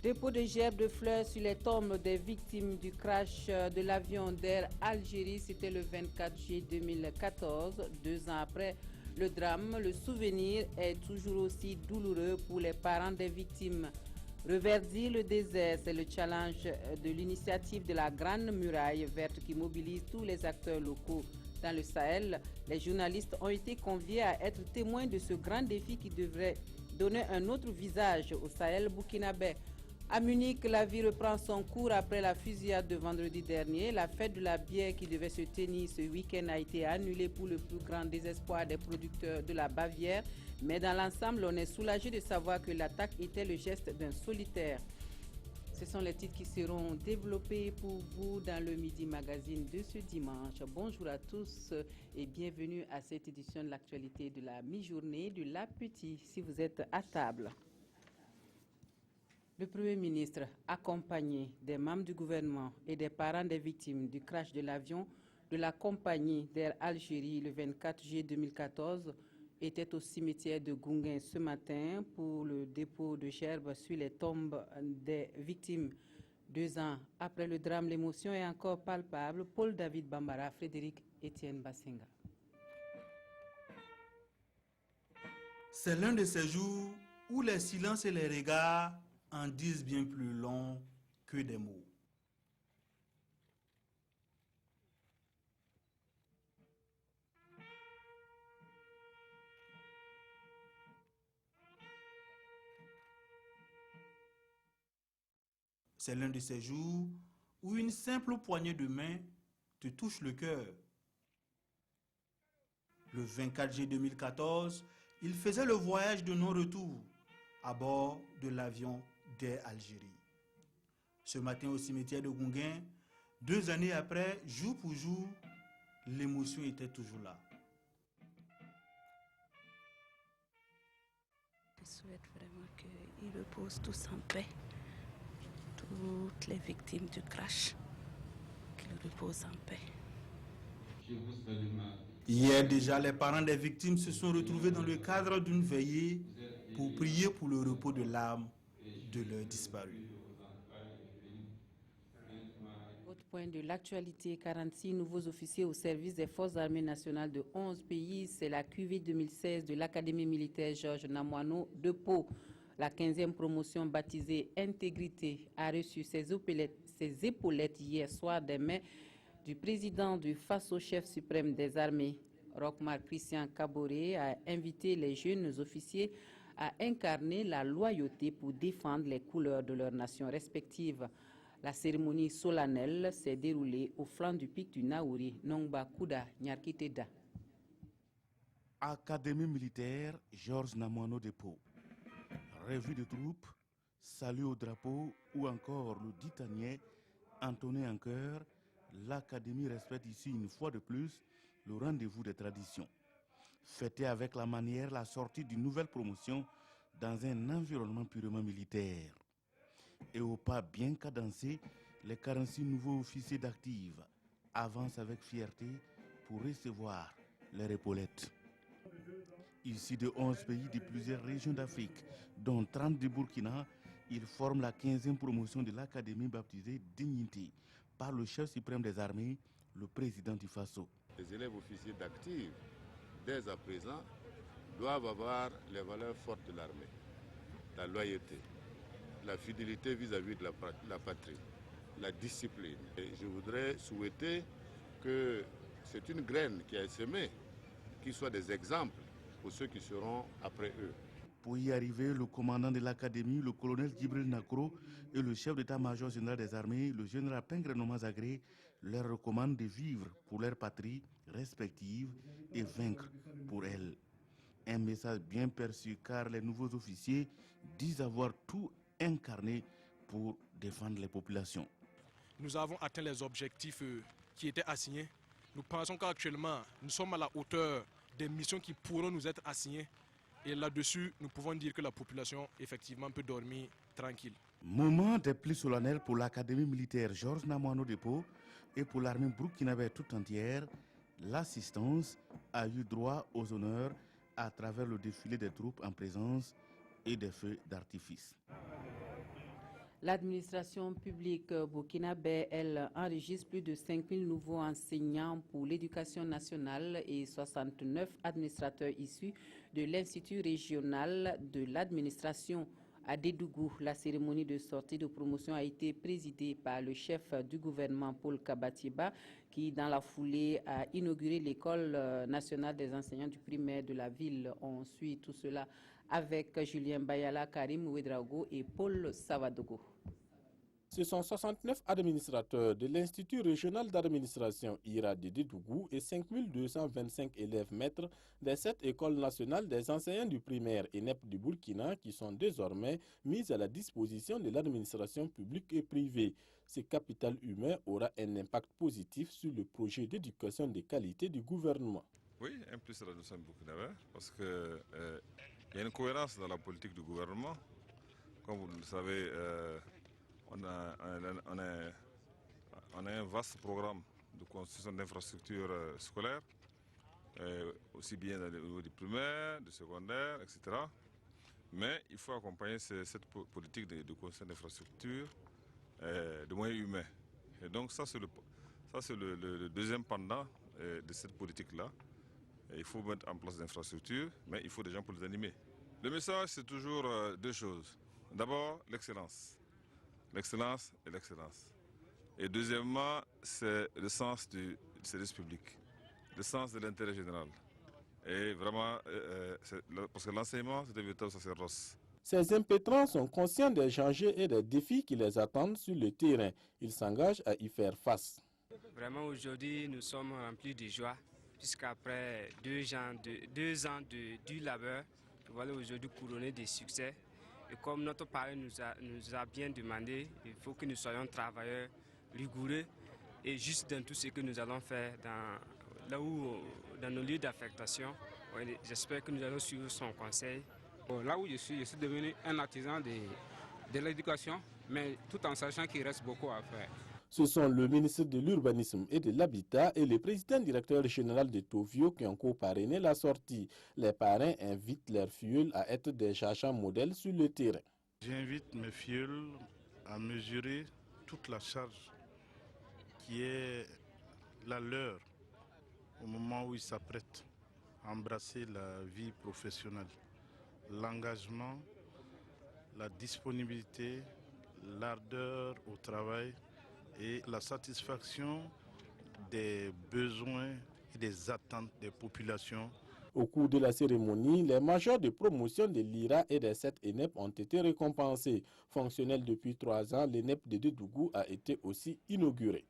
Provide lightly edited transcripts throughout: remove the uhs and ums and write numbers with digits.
Dépôt de gerbes de fleurs sur les tombes des victimes du crash de l'avion d'Air Algérie, c'était le 24 juillet 2014. 2 ans après le drame, le souvenir est toujours aussi douloureux pour les parents des victimes. Reverdir le désert, c'est le challenge de l'initiative de la Grande Muraille Verte qui mobilise tous les acteurs locaux dans le Sahel. Les journalistes ont été conviés à être témoins de ce grand défi qui devrait donner un autre visage au Sahel burkinabé. À Munich, la vie reprend son cours après la fusillade de vendredi dernier. La fête de la bière qui devait se tenir ce week-end a été annulée pour le plus grand désespoir des producteurs de la Bavière. Mais dans l'ensemble, on est soulagé de savoir que l'attaque était le geste d'un solitaire. Ce sont les titres qui seront développés pour vous dans le Midi Magazine de ce dimanche. Bonjour à tous et bienvenue à cette édition de l'actualité de la mi-journée de l'Appétit, si vous êtes à table. Le Premier ministre, accompagné des membres du gouvernement et des parents des victimes du crash de l'avion de la compagnie d'Air Algérie le 24 juillet 2014, était au cimetière de Gounguin ce matin pour le dépôt de gerbes sur les tombes des victimes. 2 ans après le drame, l'émotion est encore palpable. Paul David Bambara, Frédéric Etienne Bassenga. C'est l'un de ces jours où les silences et les regards en disent bien plus long que des mots. C'est l'un de ces jours où une simple poignée de main te touche le cœur. Le 24 juillet 2014, il faisait le voyage de non-retour à bord de l'avion d'Air Algérie. Ce matin au cimetière de Gounguin, 2 années après, jour pour jour, l'émotion était toujours là. Je souhaite vraiment qu'ils reposent tous en paix. Toutes les victimes du crash, qu'ils reposent en paix. Hier déjà, les parents des victimes se sont retrouvés dans le cadre d'une veillée pour prier pour le repos de l'âme de leurs disparus. Autre point de l'actualité, 46 nouveaux officiers au service des forces armées nationales de 11 pays. C'est la QV 2016 de l'Académie militaire Georges Namoiano de Pau. La 15e promotion baptisée Intégrité a reçu ses épaulettes hier soir des mains du président du FASO, chef suprême des armées. Rochmar Christian Kaboré a invité les jeunes officiers à incarner la loyauté pour défendre les couleurs de leurs nations respectives. La cérémonie solennelle s'est déroulée au flanc du pic du Naouri, Nongba Kouda, Nyarkiteda. Académie militaire Georges Namoiano de Pau. Revue de troupes, salut au drapeau ou encore le ditanier entonné en chœur, l'Académie respecte ici une fois de plus le rendez-vous des traditions. Fêter avec la manière la sortie d'une nouvelle promotion dans un environnement purement militaire. Et au pas bien cadencé, les 46 nouveaux officiers d'active avancent avec fierté pour recevoir leurs épaulettes. Issus de 11 pays de plusieurs régions d'Afrique, dont 30 du Burkina, ils forment la 15e promotion de l'Académie baptisée Dignité par le chef suprême des armées, le président du FASO. Les élèves officiers d'active, dès à présent, doivent avoir les valeurs fortes de l'armée. La loyauté, la fidélité vis-à-vis de la patrie, la discipline. Et je voudrais souhaiter que c'est une graine qui est semée, qu'ils soient des exemples pour ceux qui seront après eux. Pour y arriver, le commandant de l'académie, le colonel Djibril Nakro, et le chef d'état-major général des armées, le général Pingre Nomazagré, leur recommandent de vivre pour leur patrie respective et vaincre pour elle. Un message bien perçu car les nouveaux officiers disent avoir tout incarné pour défendre les populations. Nous avons atteint les objectifs qui étaient assignés. Nous pensons qu'actuellement, nous sommes à la hauteur des missions qui pourront nous être assignées. Et là-dessus, nous pouvons dire que la population, effectivement, peut dormir tranquille. Moment des plus solennels pour l'Académie militaire Georges Namoiano de Pau et pour l'armée burkinabé tout entière. L'assistance a eu droit aux honneurs à travers le défilé des troupes en présence et des feux d'artifice. L'administration publique burkinabé, elle, enregistre plus de 5000 nouveaux enseignants pour l'éducation nationale et 69 administrateurs issus de l'Institut régional de l'administration à Dédougou. La cérémonie de sortie de promotion a été présidée par le chef du gouvernement, Paul Kabatiba, qui, dans la foulée, a inauguré l'école nationale des enseignants du primaire de la ville. On suit tout cela avec Julien Bayala, Karim Ouedraogo et Paul Savadogo. Ce sont 69 administrateurs de l'Institut régional d'administration IRA de Dédougou et 5225 élèves maîtres des 7 écoles nationales des enseignants du primaire ENEP du Burkina qui sont désormais mis à la disposition de l'administration publique et privée. Ce capital humain aura un impact positif sur le projet d'éducation de qualité du gouvernement. Oui, un plus la notion burkinabé, parce qu'il y a une cohérence dans la politique du gouvernement. Comme vous le savez, on a un vaste programme de construction d'infrastructures scolaires, aussi bien au niveau du primaire, du secondaire, etc. Mais il faut accompagner cette politique de construction d'infrastructures de moyens humains. Et donc ça c'est le deuxième pendant de cette politique-là. Il faut mettre en place des infrastructures, mais il faut des gens pour les animer. Le message, c'est toujours deux choses. D'abord, l'excellence. L'excellence et l'excellence. Et deuxièmement, c'est le sens du service public, le sens de l'intérêt général. Et vraiment, parce que l'enseignement, c'est un véritable sacerdoce. Ces impétrants sont conscients des dangers et des défis qui les attendent sur le terrain. Ils s'engagent à y faire face. Vraiment, aujourd'hui, nous sommes remplis de joie, puisqu'après 2 ans de dur labeur, nous voilà aujourd'hui couronnés de succès. Et comme notre parrain nous a bien demandé, il faut que nous soyons travailleurs rigoureux et juste dans tout ce que nous allons faire dans nos lieux d'affectation. J'espère que nous allons suivre son conseil. Là où je suis devenu un artisan de l'éducation, mais tout en sachant qu'il reste beaucoup à faire. Ce sont le ministre de l'Urbanisme et de l'Habitat et le président directeur général de Tovio qui ont co-parrainé la sortie. Les parrains invitent leurs filleuls à être des agents modèles sur le terrain. J'invite mes filleuls à mesurer toute la charge qui est la leur au moment où ils s'apprêtent à embrasser la vie professionnelle. L'engagement, la disponibilité, l'ardeur au travail et la satisfaction des besoins et des attentes des populations. Au cours de la cérémonie, les majors de promotion de l'IRA et des 7 ENEP ont été récompensés. Fonctionnel depuis 3 ans, l'ENEP de Dédougou a été aussi inauguré.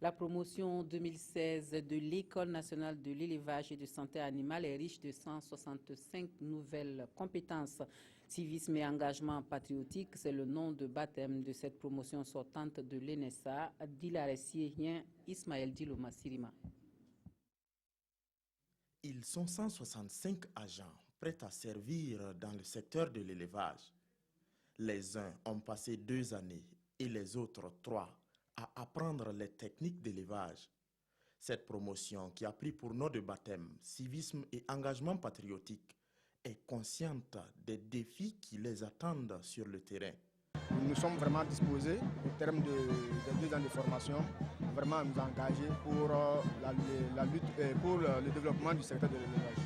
La promotion 2016 de l'École nationale de l'élevage et de santé animale est riche de 165 nouvelles compétences. Civisme et engagement patriotique, c'est le nom de baptême de cette promotion sortante de l'ENESA, dit l'arrêt Ismaël Diloma Sirima. Ils sont 165 agents prêts à servir dans le secteur de l'élevage. Les uns ont passé 2 années et les autres 3 à apprendre les techniques d'élevage. Cette promotion qui a pris pour nom de baptême civisme et engagement patriotique est consciente des défis qui les attendent sur le terrain. Nous sommes vraiment disposés, au terme de 2 ans de formation, vraiment nous engager pour la lutte pour le développement du secteur de l'élevage.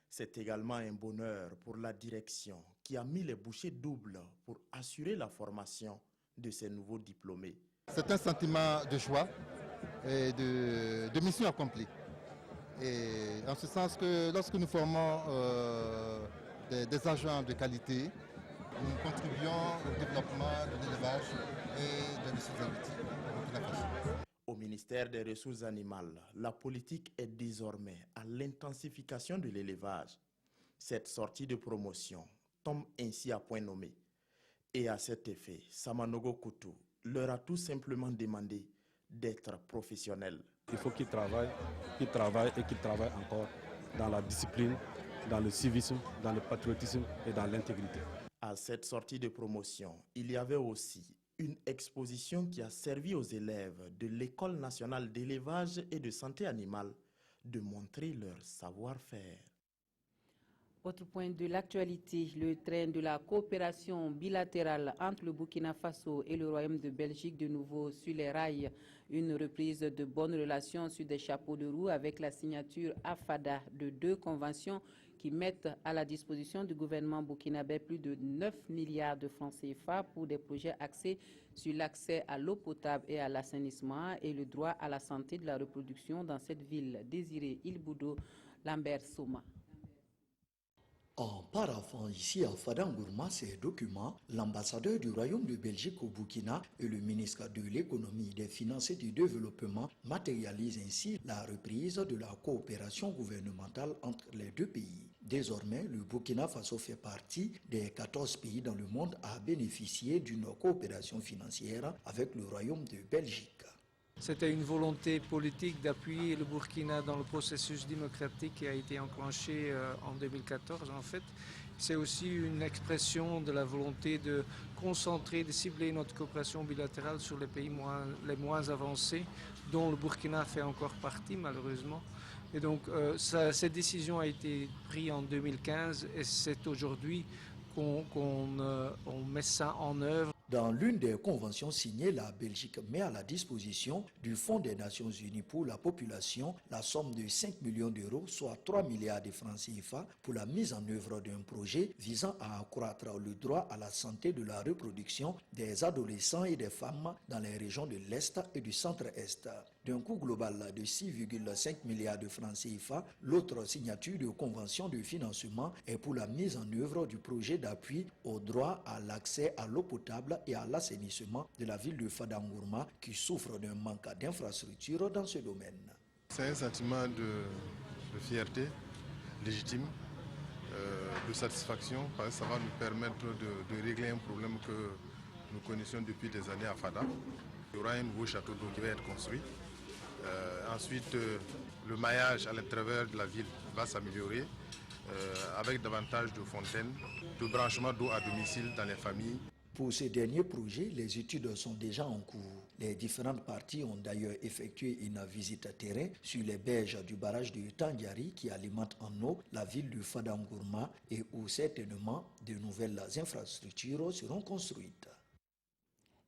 C'est également un bonheur pour la direction qui a mis les bouchées doubles pour assurer la formation de ces nouveaux diplômés. C'est un sentiment de joie et de mission accomplie. Et en ce sens que lorsque nous formons des agents de qualité, nous contribuons au développement de l'élevage et de ressources halieutiques. Au ministère des Ressources animales, la politique est désormais à l'intensification de l'élevage. Cette sortie de promotion tombe ainsi à point nommé. Et à cet effet, Samanogo Koutou leur a tout simplement demandé d'être professionnels. Il faut qu'ils travaillent et qu'ils travaillent encore dans la discipline, dans le civisme, dans le patriotisme et dans l'intégrité. À cette sortie de promotion, il y avait aussi une exposition qui a servi aux élèves de l'École nationale d'élevage et de santé animale de montrer leur savoir-faire. Autre point de l'actualité, le train de la coopération bilatérale entre le Burkina Faso et le Royaume de Belgique de nouveau sur les rails. Une reprise de bonnes relations sur des chapeaux de roue avec la signature à Fada de 2 conventions qui mettent à la disposition du gouvernement burkinabé plus de 9 milliards de francs CFA pour des projets axés sur l'accès à l'eau potable et à l'assainissement et le droit à la santé de la reproduction dans cette ville. Désiré Ilboudo, Lambert Soma. En paraphant ici à Fadangourma ces documents, l'ambassadeur du Royaume de Belgique au Burkina et le ministre de l'économie, des finances et du développement matérialisent ainsi la reprise de la coopération gouvernementale entre les deux pays. Désormais, le Burkina Faso fait partie des 14 pays dans le monde à bénéficier d'une coopération financière avec le Royaume de Belgique. C'était une volonté politique d'appuyer le Burkina dans le processus démocratique qui a été enclenché en 2014 en fait. C'est aussi une expression de la volonté de concentrer, de cibler notre coopération bilatérale sur les pays les moins avancés, dont le Burkina fait encore partie malheureusement. Et donc cette décision a été prise en 2015 et c'est aujourd'hui qu'on met ça en œuvre. Dans l'une des conventions signées, la Belgique met à la disposition du Fonds des Nations Unies pour la population la somme de 5 millions d'euros, soit 3 milliards de francs CFA, pour la mise en œuvre d'un projet visant à accroître le droit à la santé de la reproduction des adolescents et des femmes dans les régions de l'Est et du Centre-Est. D'un coût global de 6,5 milliards de francs CFA, l'autre signature de convention de financement est pour la mise en œuvre du projet d'appui au droit à l'accès à l'eau potable et à l'assainissement de la ville de Fadangourma qui souffre d'un manque d'infrastructures dans ce domaine. C'est un sentiment de fierté légitime, de satisfaction, parce que ça va nous permettre de régler un problème que nous connaissions depuis des années à Fada. Il y aura un nouveau château d'eau qui va être construit. Ensuite, le maillage à l'intérieur de la ville va s'améliorer avec davantage de fontaines, de branchement d'eau à domicile dans les familles. Pour ce dernier projet, les études sont déjà en cours. Les différentes parties ont d'ailleurs effectué une visite terrain sur les berges du barrage de Tangiari qui alimente en eau la ville de Fadangourma et où certainement de nouvelles infrastructures seront construites.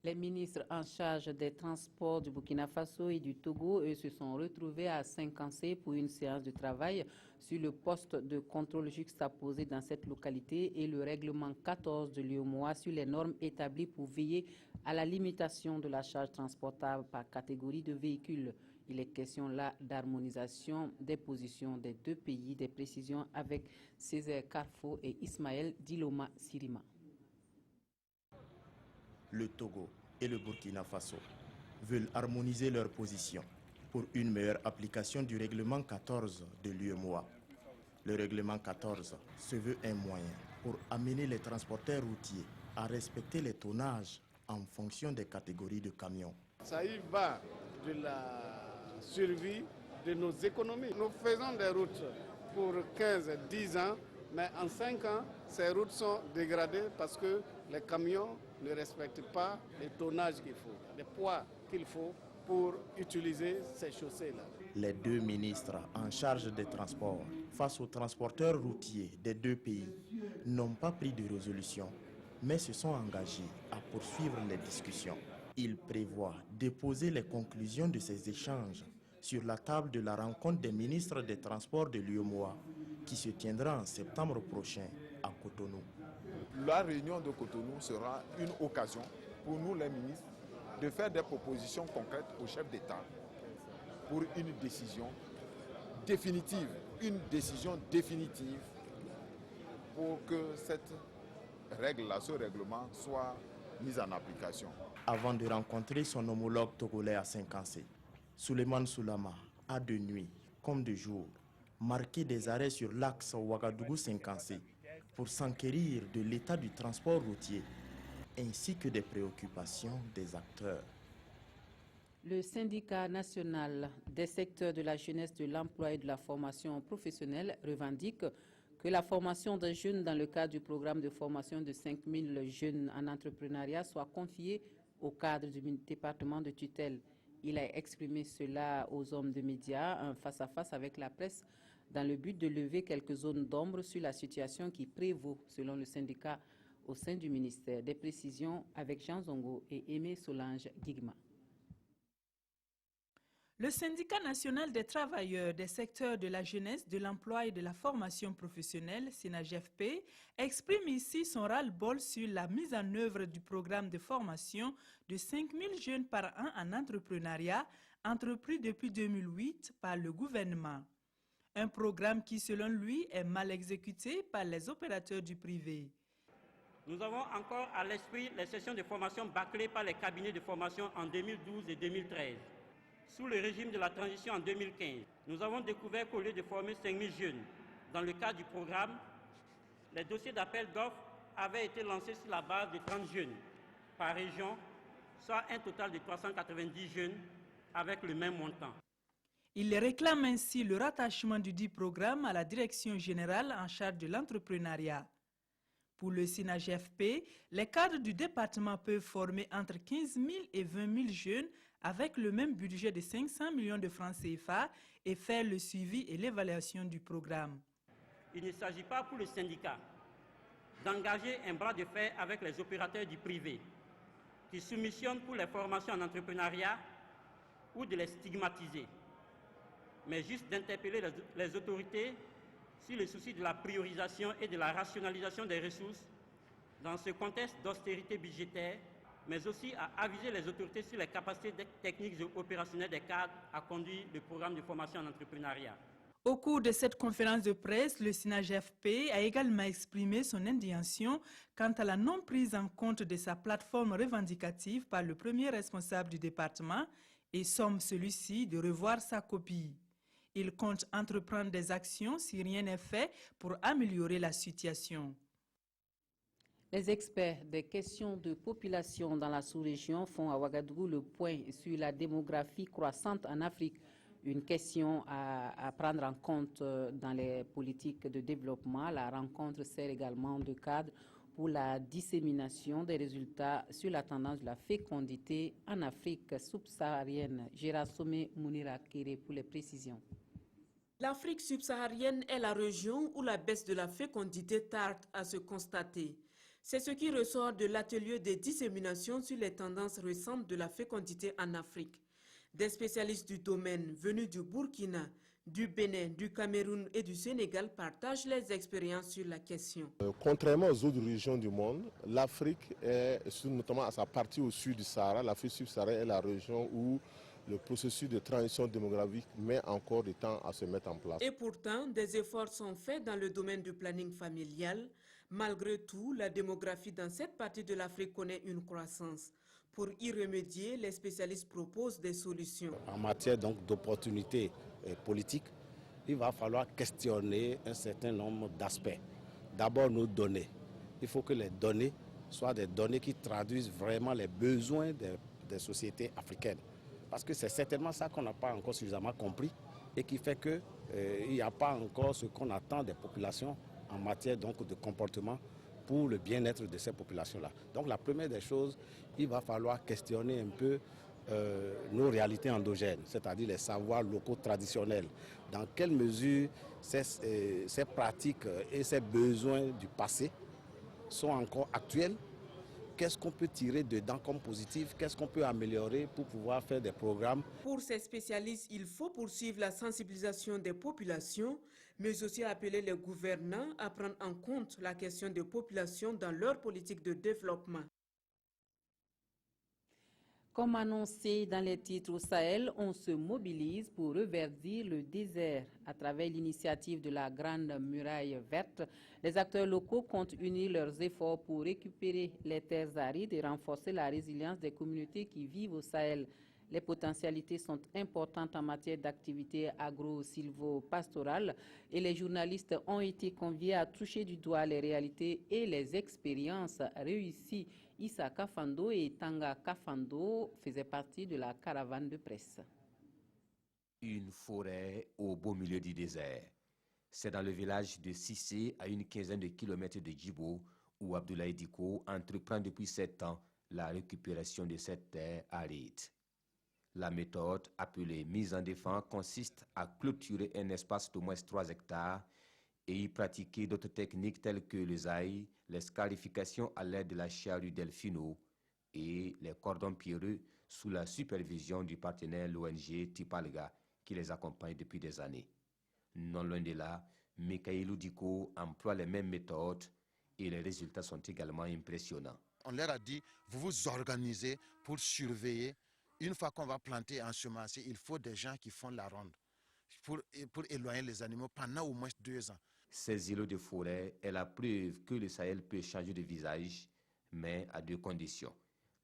Les ministres en charge des transports du Burkina Faso et du Togo, eux, se sont retrouvés à Saint-Cancé pour une séance de travail sur le poste de contrôle juxtaposé dans cette localité et le règlement 14 de l'UEMOA sur les normes établies pour veiller à la limitation de la charge transportable par catégorie de véhicules. Il est question là d'harmonisation des positions des deux pays, des précisions avec Césaire Carfo et Ismaël Diloma Sirima. Le Togo et le Burkina Faso veulent harmoniser leurs positions pour une meilleure application du règlement 14 de l'UEMOA. Le règlement 14 se veut un moyen pour amener les transporteurs routiers à respecter les tonnages en fonction des catégories de camions. Ça y va de la survie de nos économies. Nous faisons des routes pour 15-10 ans, mais en 5 ans, ces routes sont dégradées parce que les camions ne respectent pas les tonnages qu'il faut, les poids qu'il faut pour utiliser ces chaussées-là. Les deux ministres en charge des transports face aux transporteurs routiers des deux pays n'ont pas pris de résolution, mais se sont engagés à poursuivre les discussions. Ils prévoient déposer les conclusions de ces échanges sur la table de la rencontre des ministres des Transports de l'UEMOA qui se tiendra en septembre prochain à Cotonou. La réunion de Cotonou sera une occasion pour nous les ministres de faire des propositions concrètes au chef d'État pour une décision définitive pour que cette règle-là, ce règlement soit mis en application. Avant de rencontrer son homologue togolais à Saint-Cancé, Souleymane Soulama a de nuit comme de jour marqué des arrêts sur l'axe Ouagadougou-Saint-Cancé pour s'enquérir de l'état du transport routier ainsi que des préoccupations des acteurs. Le syndicat national des secteurs de la jeunesse, de l'emploi et de la formation professionnelle revendique que la formation des jeunes dans le cadre du programme de formation de 5000 jeunes en entrepreneuriat soit confiée au cadre du département de tutelle. Il a exprimé cela aux hommes de médias, un face-à-face avec la presse dans le but de lever quelques zones d'ombre sur la situation qui prévaut, selon le syndicat au sein du ministère. Des précisions avec Jean Zongo et Aimé Solange Guigma. Le syndicat national des travailleurs des secteurs de la jeunesse, de l'emploi et de la formation professionnelle, SYNAGFP, exprime ici son ras-le-bol sur la mise en œuvre du programme de formation de 5000 jeunes par an en entrepreneuriat, entrepris depuis 2008 par le gouvernement. Un programme qui, selon lui, est mal exécuté par les opérateurs du privé. Nous avons encore à l'esprit les sessions de formation bâclées par les cabinets de formation en 2012 et 2013. Sous le régime de la transition en 2015, nous avons découvert qu'au lieu de former 5000 jeunes dans le cadre du programme, les dossiers d'appel d'offres avaient été lancés sur la base de 30 jeunes par région, soit un total de 390 jeunes avec le même montant. Il réclame ainsi le rattachement du dit programme à la direction générale en charge de l'entrepreneuriat. Pour le SYNAGFP, les cadres du département peuvent former entre 15 000 et 20 000 jeunes avec le même budget de 500 millions de francs CFA et faire le suivi et l'évaluation du programme. Il ne s'agit pas pour le syndicat d'engager un bras de fer avec les opérateurs du privé qui soumissionnent pour les formations en entrepreneuriat ou de les stigmatiser, mais juste d'interpeller les autorités sur le souci de la priorisation et de la rationalisation des ressources dans ce contexte d'austérité budgétaire, mais aussi à aviser les autorités sur les capacités techniques et opérationnelles des cadres à conduire le programme de formation en entrepreneuriat. Au cours de cette conférence de presse, le SYNAGFP a également exprimé son indignation quant à la non-prise en compte de sa plateforme revendicative par le premier responsable du département et somme celui-ci de revoir sa copie. Il compte entreprendre des actions si rien n'est fait pour améliorer la situation. Les experts des questions de population dans la sous-région font à Ouagadougou le point sur la démographie croissante en Afrique. Une question à prendre en compte dans les politiques de développement. La rencontre sert également de cadre pour la dissémination des résultats sur la tendance de la fécondité en Afrique subsaharienne. Gérard Somé Mounira Kéré pour les précisions. L'Afrique subsaharienne est la région où la baisse de la fécondité tarde à se constater. C'est ce qui ressort de l'atelier de dissémination sur les tendances récentes de la fécondité en Afrique. Des spécialistes du domaine venus du Burkina, du Bénin, du Cameroun et du Sénégal partagent les expériences sur la question. Contrairement aux autres régions du monde, l'Afrique, notamment à sa partie au sud du Sahara, l'Afrique subsaharienne est la région où le processus de transition démographique met encore du temps à se mettre en place. Et pourtant, des efforts sont faits dans le domaine du planning familial. Malgré tout, la démographie dans cette partie de l'Afrique connaît une croissance. Pour y remédier, les spécialistes proposent des solutions. En matière donc d'opportunités politiques, il va falloir questionner un certain nombre d'aspects. D'abord nos données. Il faut que les données soient des données qui traduisent vraiment les besoins des sociétés africaines. Parce que c'est certainement ça qu'on n'a pas encore suffisamment compris et qui fait qu'il n'y a pas encore ce qu'on attend des populations en matière donc de comportement pour le bien-être de ces populations-là. Donc la première des choses, il va falloir questionner un peu nos réalités endogènes, c'est-à-dire les savoirs locaux traditionnels. Dans quelle mesure ces pratiques et ces besoins du passé sont encore actuels? Qu'est-ce qu'on peut tirer dedans comme positif? Qu'est-ce qu'on peut améliorer pour pouvoir faire des programmes? Pour ces spécialistes, il faut poursuivre la sensibilisation des populations, mais aussi appeler les gouvernants à prendre en compte la question des populations dans leur politique de développement. Comme annoncé dans les titres au Sahel, on se mobilise pour reverdir le désert. À travers l'initiative de la Grande Muraille Verte, les acteurs locaux comptent unir leurs efforts pour récupérer les terres arides et renforcer la résilience des communautés qui vivent au Sahel. Les potentialités sont importantes en matière d'activités agro-silvo-pastorales et les journalistes ont été conviés à toucher du doigt les réalités et les expériences réussies. Issa Kafando et Tanga Kafando faisaient partie de la caravane de presse. Une forêt au beau milieu du désert. C'est dans le village de Sissé, à une quinzaine de kilomètres de Djibo, où Abdoulaye Diko entreprend depuis 7 ans la récupération de cette terre aride. La méthode, appelée mise en défense, consiste à clôturer un espace d'au moins 3 hectares et y pratiquer d'autres techniques telles que les ailes, les scarifications à l'aide de la charrue Delfino et les cordons pierreux sous la supervision du partenaire l'ONG Tipalga qui les accompagne depuis des années. Non loin de là, Mikhailou Diko emploie les mêmes méthodes et les résultats sont également impressionnants. On leur a dit, vous vous organisez pour surveiller. Une fois qu'on va planter un semencier, il faut des gens qui font la ronde pour éloigner les animaux pendant au moins 2 ans. Ces îlots de forêt est la preuve que le Sahel peut changer de visage, mais à 2 conditions,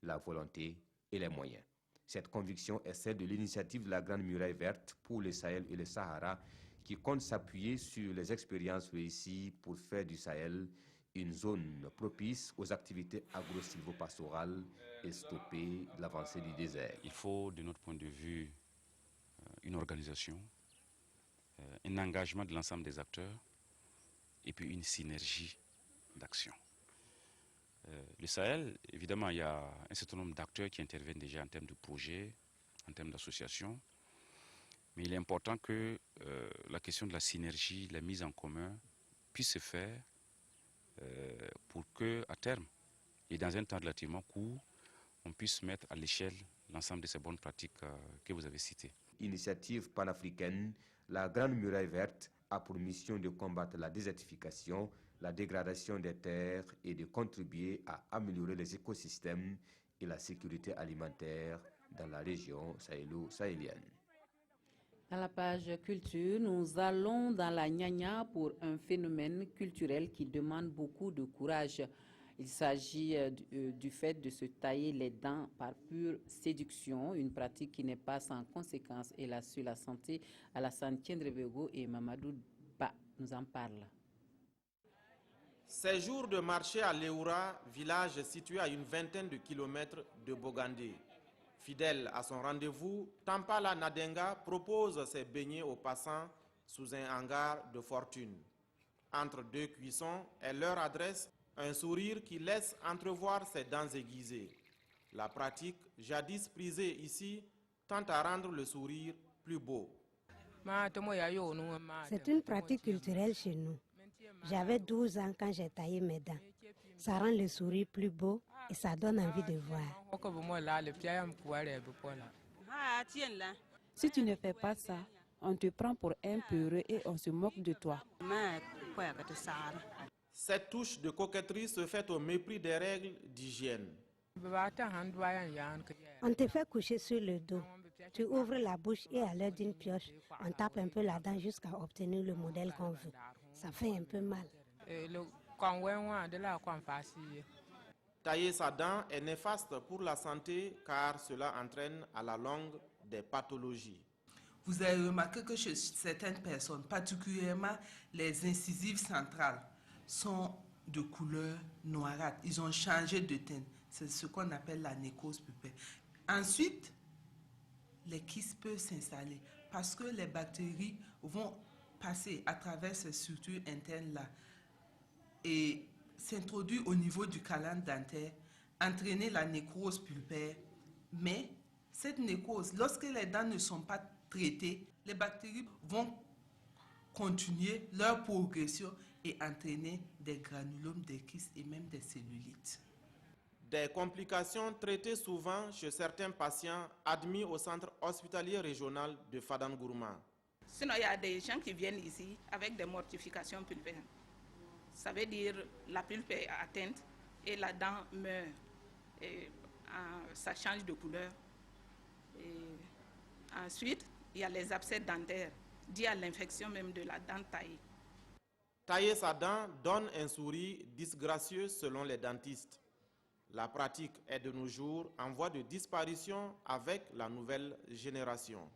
la volonté et les moyens. Cette conviction est celle de l'initiative de la Grande Muraille Verte pour le Sahel et le Sahara, qui compte s'appuyer sur les expériences réussies pour faire du Sahel une zone propice aux activités agro-silvopastorales et stopper l'avancée du désert. Il faut, de notre point de vue, une organisation, un engagement de l'ensemble des acteurs et puis une synergie d'action. Le Sahel, évidemment, il y a un certain nombre d'acteurs qui interviennent déjà en termes de projets, en termes d'associations, mais il est important que la question de la synergie, la mise en commun puisse se faire pour qu'à terme, et dans un temps relativement court, on puisse mettre à l'échelle l'ensemble de ces bonnes pratiques que vous avez citées. Initiative panafricaine, la Grande Muraille Verte a pour mission de combattre la désertification, la dégradation des terres et de contribuer à améliorer les écosystèmes et la sécurité alimentaire dans la région sahélo-sahélienne. Dans la page culture, nous allons dans la Nyanya pour un phénomène culturel qui demande beaucoup de courage. Il s'agit du fait de se tailler les dents par pure séduction, une pratique qui n'est pas sans conséquences, hélas, sur la santé. Alassane Tiendrebego et Mamadou Ba nous en parlent. Ces jours de marché à Léoura, village situé à une vingtaine de kilomètres de Bogandé. Fidèle à son rendez-vous, Tampala Nadenga propose ses beignets aux passants sous un hangar de fortune. Entre 2 cuissons, elle leur adresse un sourire qui laisse entrevoir ses dents aiguisées. La pratique, jadis prisée ici, tend à rendre le sourire plus beau. C'est une pratique culturelle chez nous. J'avais 12 ans quand j'ai taillé mes dents. Ça rend le sourire plus beau et ça donne envie de voir. Si tu ne fais pas ça, on te prend pour un peureux et on se moque de toi. Cette touche de coquetterie se fait au mépris des règles d'hygiène. On te fait coucher sur le dos. Tu ouvres la bouche et à l'aide d'une pioche, on tape un peu la dent jusqu'à obtenir le modèle qu'on veut. Ça fait un peu mal. Tailler sa dent est néfaste pour la santé car cela entraîne à la longue des pathologies. Vous avez remarqué que chez certaines personnes, particulièrement les incisives centrales, sont de couleur noirâtre. Ils ont changé de teinte. C'est ce qu'on appelle la nécrose pulpaire. Ensuite, les kystes peuvent s'installer parce que les bactéries vont passer à travers ces structures internes-là et s'introduire au niveau du canal dentaire, entraîner la nécrose pulpaire. Mais cette nécrose, lorsque les dents ne sont pas traitées, les bactéries vont continuer leur progression et entraîner des granulomes, des kystes et même des cellulites. Des complications traitées souvent chez certains patients admis au centre hospitalier régional de Fadangourma. Sinon, il y a des gens qui viennent ici avec des mortifications pulpaires. Ça veut dire la pulpe est atteinte et la dent meurt. Et, ça change de couleur. Et ensuite, il y a les abcès dentaires, dits à l'infection même de la dent taillée. Tailler sa dent donne un sourire disgracieux selon les dentistes. La pratique est de nos jours en voie de disparition avec la nouvelle génération.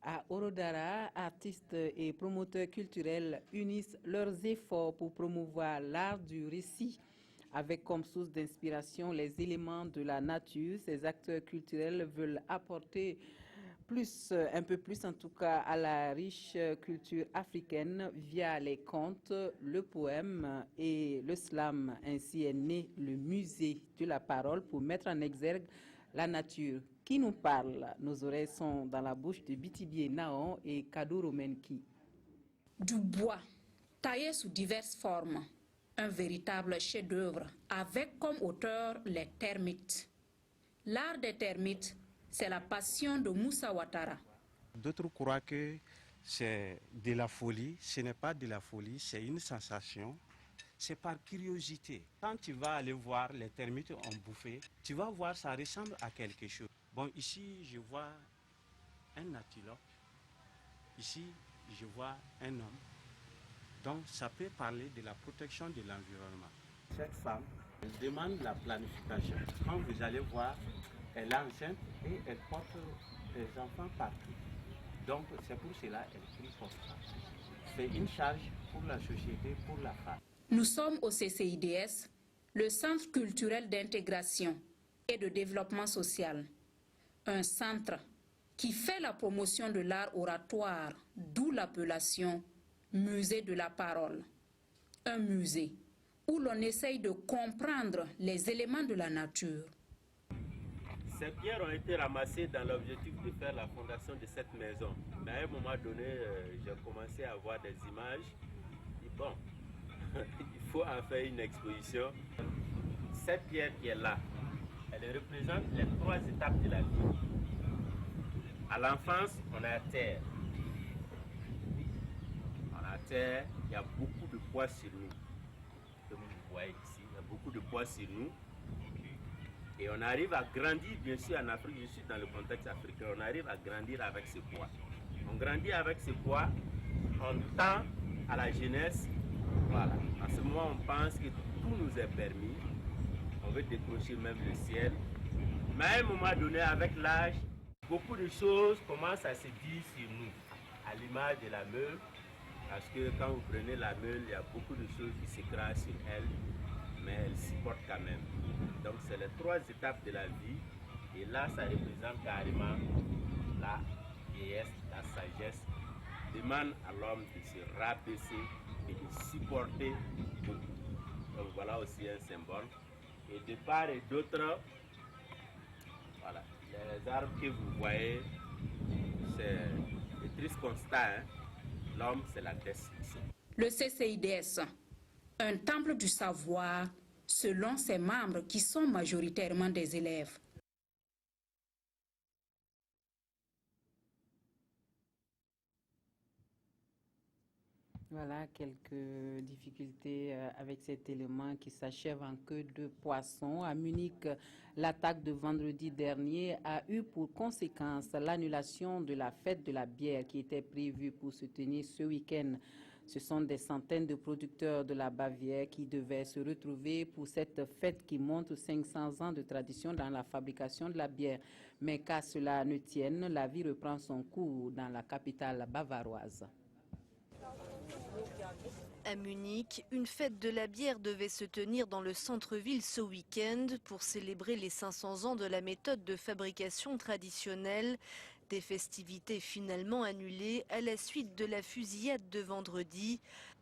À Orodara, artistes et promoteurs culturels unissent leurs efforts pour promouvoir l'art du récit. Avec comme source d'inspiration les éléments de la nature, ces acteurs culturels veulent apporter un peu plus en tout cas, à la riche culture africaine via les contes, le poème et le slam. Ainsi est né le musée de la parole pour mettre en exergue la nature qui nous parle. Nos oreilles sont dans la bouche de Bitibié Naon et Kadouro Menki. Du bois, taillé sous diverses formes. Un véritable chef-d'œuvre avec comme auteur les termites. L'art des termites, c'est la passion de Moussa Ouattara. D'autres croient que c'est de la folie. Ce n'est pas de la folie, c'est une sensation. C'est par curiosité. Quand tu vas aller voir les termites en bouffée, tu vas voir ça ressemble à quelque chose. Bon, ici, je vois un antilope. Ici, je vois un homme. Donc, ça peut parler de la protection de l'environnement. Cette femme, elle demande la planification. Quand vous allez voir, elle est enceinte et elle porte des enfants partout. Donc, c'est pour cela qu'elle crie comme ça. C'est une charge pour la société, pour la femme. Nous sommes au CCIDS, le Centre culturel d'intégration et de développement social. Un centre qui fait la promotion de l'art oratoire, d'où l'appellation Musée de la parole. Un musée où l'on essaye de comprendre les éléments de la nature. Ces pierres ont été ramassées dans l'objectif de faire la fondation de cette maison. Mais à un moment donné, j'ai commencé à voir des images. Et bon, il faut en faire une exposition. Cette pierre qui est là, elle représente les 3 étapes de la vie. À l'enfance, on a terre. Terre, il y a beaucoup de poids sur nous. Comme vous voyez ici, il y a beaucoup de poids sur nous. Et on arrive à grandir, bien sûr, en Afrique, je suis dans le contexte africain, on arrive à grandir avec ce poids. On grandit avec ce poids, on tend à la jeunesse. Voilà. À ce moment, on pense que tout nous est permis. On veut décrocher même le ciel. Mais à un moment donné, avec l'âge, beaucoup de choses commencent à se dire sur nous, à l'image de la meule. Parce que quand vous prenez la meule, il y a beaucoup de choses qui s'écrasent sur elle, mais elle supporte quand même. Donc c'est les 3 étapes de la vie, et là ça représente carrément la vieillesse, la sagesse, demande à l'homme de se rabaisser et de supporter beaucoup. Donc voilà aussi un symbole. Et de part et d'autre, voilà, les arbres que vous voyez, c'est le triste constat, hein? L'homme, c'est la destruction. Le CCIDS, un temple du savoir, selon ses membres qui sont majoritairement des élèves. Voilà quelques difficultés avec cet élément qui s'achève en queue de poisson. À Munich, l'attaque de vendredi dernier a eu pour conséquence l'annulation de la fête de la bière qui était prévue pour se tenir ce week-end. Ce sont des centaines de producteurs de la Bavière qui devaient se retrouver pour cette fête qui montre 500 ans de tradition dans la fabrication de la bière. Mais qu'à cela ne tienne, la vie reprend son cours dans la capitale bavaroise. À Munich, une fête de la bière devait se tenir dans le centre-ville ce week-end pour célébrer les 500 ans de la méthode de fabrication traditionnelle. Des festivités finalement annulées à la suite de la fusillade de vendredi.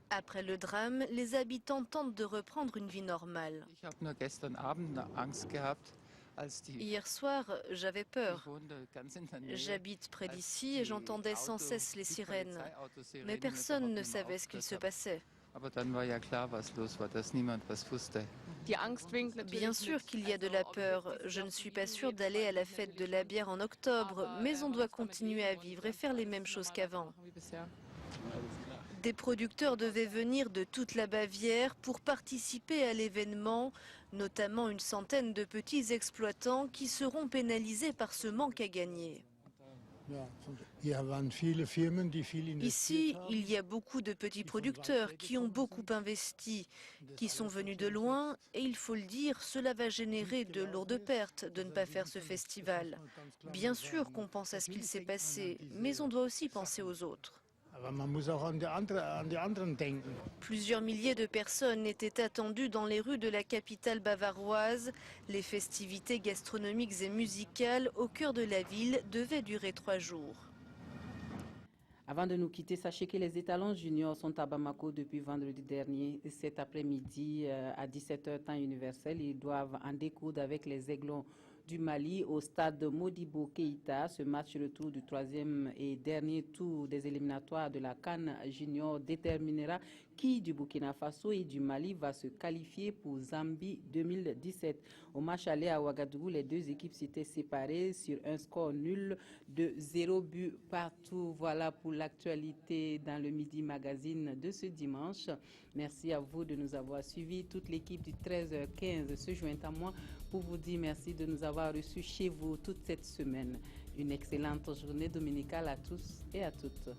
Après le drame, les habitants tentent de reprendre une vie normale. Hier soir, j'avais peur. J'habite près d'ici et j'entendais sans cesse les sirènes. Mais personne ne savait ce qu'il se passait. Bien sûr qu'il y a de la peur. Je ne suis pas sûre d'aller à la fête de la bière en octobre, mais on doit continuer à vivre et faire les mêmes choses qu'avant. Des producteurs devaient venir de toute la Bavière pour participer à l'événement, notamment une centaine de petits exploitants qui seront pénalisés par ce manque à gagner. Ici, il y a beaucoup de petits producteurs qui ont beaucoup investi, qui sont venus de loin et il faut le dire, cela va générer de lourdes pertes de ne pas faire ce festival. Bien sûr qu'on pense à ce qu'il s'est passé, mais on doit aussi penser aux autres. Plusieurs milliers de personnes étaient attendues dans les rues de la capitale bavaroise. Les festivités gastronomiques et musicales au cœur de la ville devaient durer 3 jours. Avant de nous quitter, sachez que les étalons juniors sont à Bamako depuis vendredi dernier. Cet après-midi, à 17h temps universel, ils doivent en découdre avec les aiglons du Mali au stade Modibo Keïta. Ce match retour du troisième et dernier tour des éliminatoires de la CAN Junior déterminera qui du Burkina Faso et du Mali va se qualifier pour Zambie 2017. Au match aller à Ouagadougou, les deux équipes s'étaient séparées sur un score nul de 0 but partout. Voilà pour l'actualité dans le Midi Magazine de ce dimanche. Merci à vous de nous avoir suivis. Toute l'équipe du 13h15 se joint à moi pour vous dire merci de nous avoir reçus chez vous toute cette semaine. Une excellente journée dominicale à tous et à toutes.